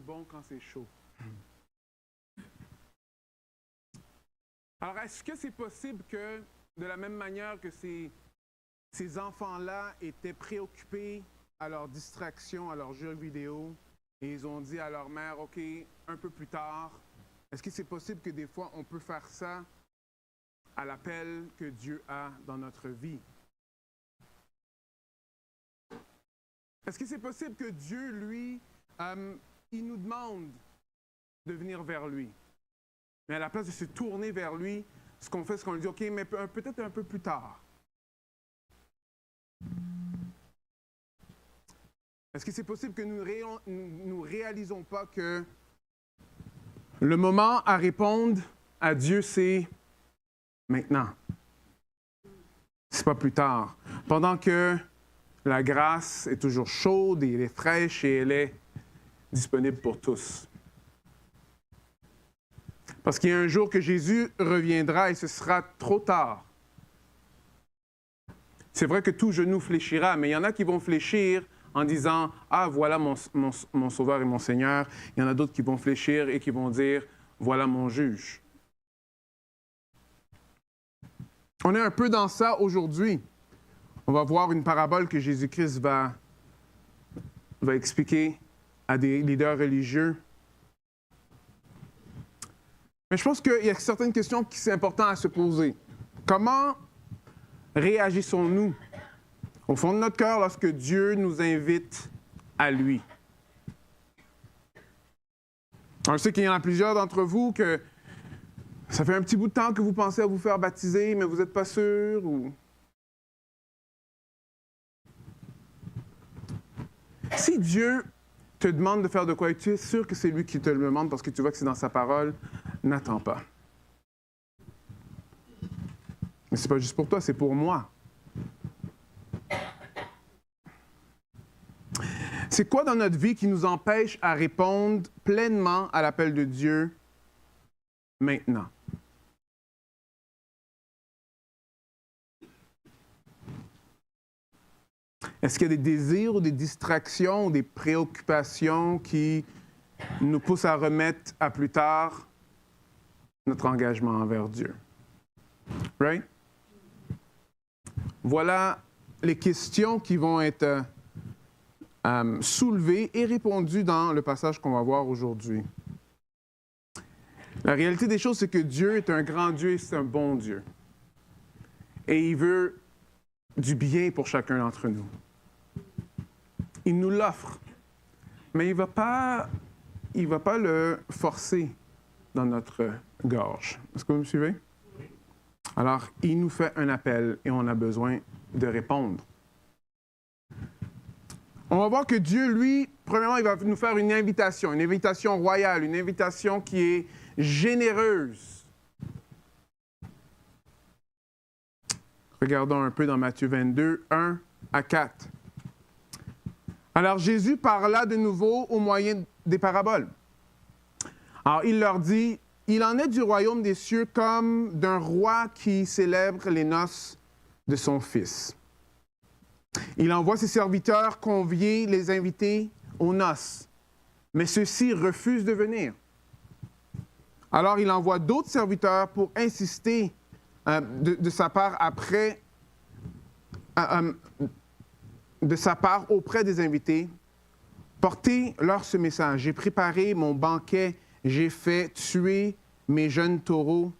bon quand c'est chaud. Alors, est-ce que c'est possible que, de la même manière que ces enfants-là étaient préoccupés à leur distraction, à leur jeu vidéo, et ils ont dit à leur mère, OK, un peu plus tard, est-ce que c'est possible que des fois on peut faire ça à l'appel que Dieu a dans notre vie? Est-ce que c'est possible que Dieu, lui, il nous demande de venir vers lui? Mais à la place de se tourner vers lui, ce qu'on fait, c'est qu'on lui dit, OK, mais peut-être un peu plus tard. Est-ce que c'est possible que nous réalisons pas que le moment à répondre à Dieu, c'est maintenant? C'est pas plus tard. Pendant que la grâce est toujours chaude et elle est fraîche et elle est disponible pour tous. Parce qu'il y a un jour que Jésus reviendra et ce sera trop tard. C'est vrai que tout genou fléchira, mais il y en a qui vont fléchir en disant « Ah, voilà mon Sauveur et mon Seigneur ». Il y en a d'autres qui vont fléchir et qui vont dire « Voilà mon juge ». On est un peu dans ça aujourd'hui. On va voir une parabole que Jésus-Christ va expliquer à des leaders religieux. Mais je pense qu'il y a certaines questions qui sont importantes à se poser. Comment réagissons-nous au fond de notre cœur lorsque Dieu nous invite à lui? Alors, je sais qu'il y en a plusieurs d'entre vous que ça fait un petit bout de temps que vous pensez à vous faire baptiser, mais vous n'êtes pas sûr. Si Dieu te demande de faire de quoi et tu es sûr que c'est lui qui te le demande parce que tu vois que c'est dans sa parole, n'attends pas. Mais ce n'est pas juste pour toi, c'est pour moi. C'est quoi dans notre vie qui nous empêche à répondre pleinement à l'appel de Dieu maintenant? Est-ce qu'il y a des désirs ou des distractions ou des préoccupations qui nous poussent à remettre à plus tard notre engagement envers Dieu? Right? Voilà les questions qui vont être soulevées et répondues dans le passage qu'on va voir aujourd'hui. La réalité des choses, c'est que Dieu est un grand Dieu et c'est un bon Dieu. Et il veut du bien pour chacun d'entre nous. Il nous l'offre, mais il ne va pas le forcer dans notre gorge. Est-ce que vous me suivez? Alors, il nous fait un appel et on a besoin de répondre. On va voir que Dieu, lui, premièrement, il va nous faire une invitation royale, une invitation qui est généreuse. Regardons un peu dans Matthieu 22, 1 à 4. Alors Jésus parla de nouveau au moyen des paraboles. Alors il leur dit, « Il en est du royaume des cieux comme d'un roi qui célèbre les noces de son fils. Il envoie ses serviteurs convier les invités aux noces, mais ceux-ci refusent de venir. Alors il envoie d'autres serviteurs pour insister de sa part auprès des invités. Portez-leur ce message. J'ai préparé mon banquet, j'ai fait tuer mes jeunes taureaux